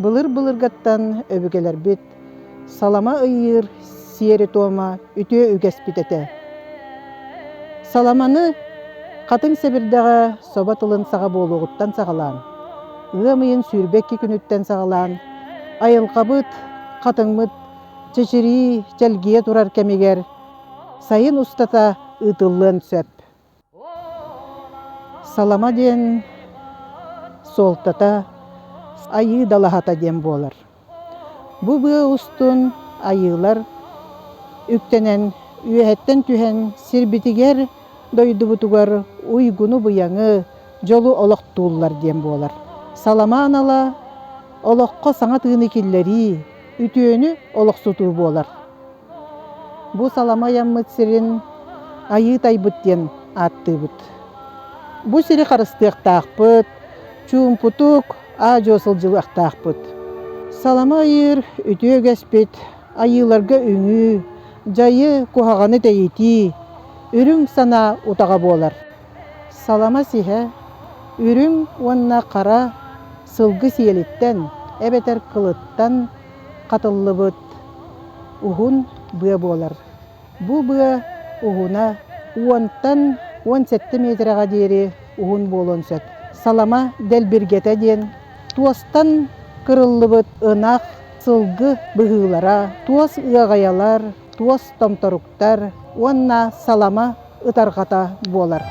Былыр-былыргаттан өбүгелер бит. Салама ыйыр сиери тома үтө үгес битете. Саламаны катын себирдага соба тылын сага болугуттан сагалаан. Ыамыйын сүүрбекки күнүттен сагалаан. Айылкабыт, катыңмыт, чечири, челгие турар кемигер. Сайын устата ытыллын сөп. Салама ден солтата айы далахата ден болар. Бу быа устун айылар үктенен, үйәһеттен түһен сирбитигер дойдубутугар уйгуну буяңы жолу олохтуулар ден болар. Салама анала олохко саңа тыыны киллери, үтүөнү олохсутуу болар. Бу салама яммыт сирин айы тайбыт ден аттыбыт. Бу сири карыстыактаакпыт, чуумпутук жосылжылыактаакпыт. Салама айыр үтүө кеспит, айыларга үңү, жайы кухаганы тейити, үрүң сана утага болар. Салама сиһэ, үрүң уонна кара сылгы сиэлиттен, эбетер кылыттан катыллыбыт ухун быа болар. Бу быа ухуна уонтан 17 метрага диэри ухун болон сөп. Салама дэлбиргете ден, туостан кырыллыбыт ынах сылгы быһыылара, туос ыагаялар, туос томторуктар, уонна салама ытаргата болар.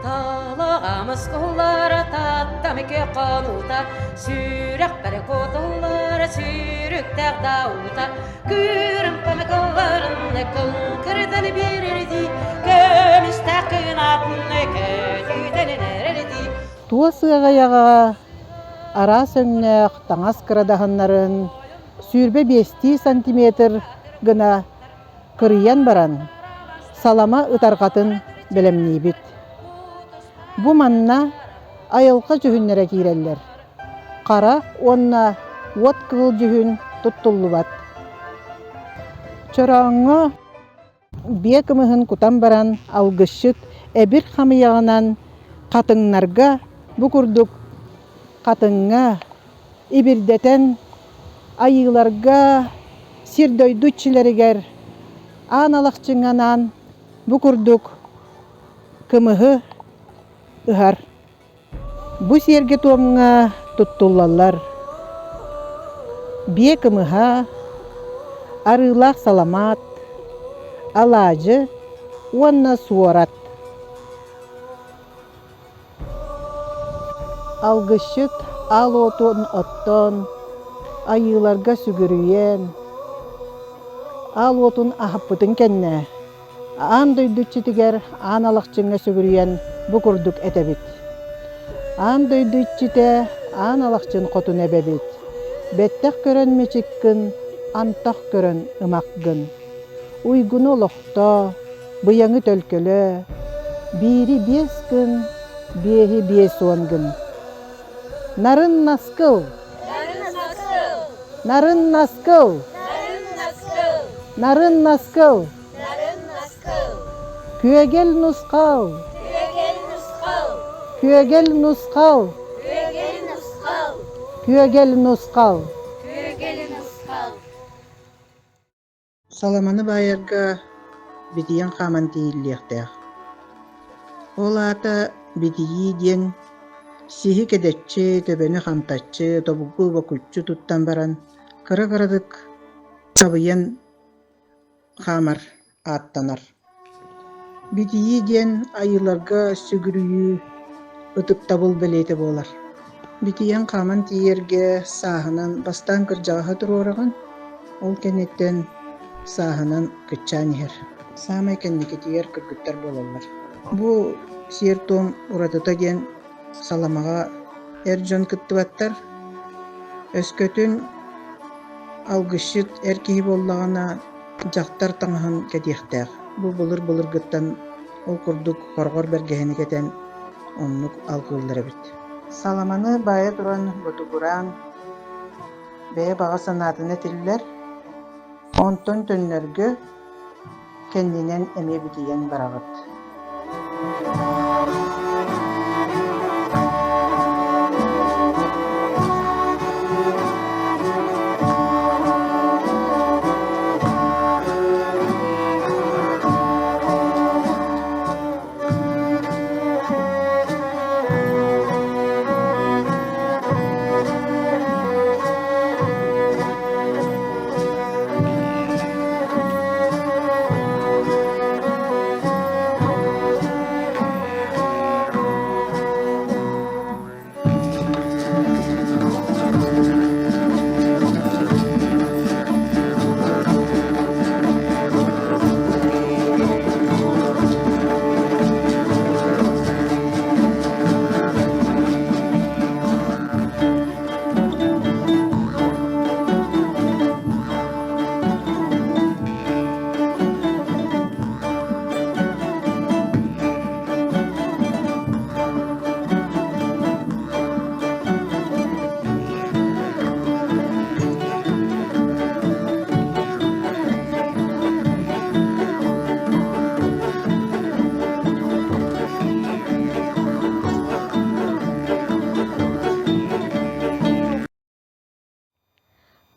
Талағамыз қоллары таттамеке қанута, сүйрек бәрі қотылары сүйріктәқ даута, күрім пәмі қолларын күнкірден берерді, көмістәқін атын көтүйденен әрерді. Туос ыагаяға ара сөңнәқ таңас кырадаханнарын сүйрбе 5 сантиметр гына кырыян баран салама ытаргатын белемнейбит. Бу манна айылка жүһүннәре киреллер. Кара онна от кыл жүһүн туттуллубат. Чораңга бекымыһын кутан баран алгышыт эбир хамыягынан катыңнарга бу курдук катыңга ибирдетен айыларга сирдойдуччилеригер аналакчыңанан бу курдук кымыһы ыһар. Бу серге туомга туттуллалар. Бие кымыһа арылах саламат, алажы уонна суорат. Алгышыт ал отун оттон айыларга сүгүрүйен, ал отун ахаппытын кенне. Аан дойдуччитигер аан алакчыңга сүгүрүйен бу курдук этебит. Аан дойдуччите аан алакчын котун эбебит. Беттек көрөн мечиккин, антак көрөн ымакгын. Уйгуну олохто, быяңы төлкөлө, бири 5 күн, биэһи 5 гын. Нарын наскыл, нарын наскыл, нарын наскыл, күөгел нускал, күөгел нускал, күөгел нускал. Саламаны байырга битиен каман тииллиэхтэх. Ол ата битии ден сиһи кедетчи, төбөнү хамтаччы, тобугу бокуччу туттан баран кыра-кырадык табыйан хамар аттанар. Битии ден айыларга сүгүрүйү ытык табыл белети болар. Битиен каман тиерге саахынан бастан кыржагаха туруораган, ол кенеттен саахынан кыччаан ихер. Саамай кеннеки тиер кыргыттар болалар. Бу сиертом уратыта ген саламага эржон кыттыбаттар. Өскөтүн алгышыт эркиһи боллагана жактар таңаһын кетиэхтээх. Бу былыр гыттан ол курдук хоргор бергеһини кетен оннук алгыыллара бит. Саламаны бая туран бутугуран бэйэ бага санаатына тиллер онтон төннөргө кеннинен эме битиен барагыт.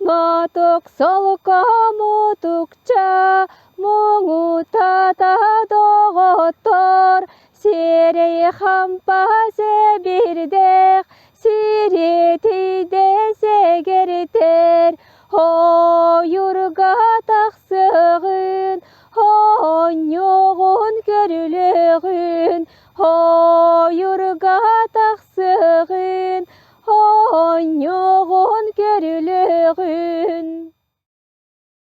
матук солко мутукча, мұңу тата доғыттыр, серей хампазе бірдек, сиретейде сеге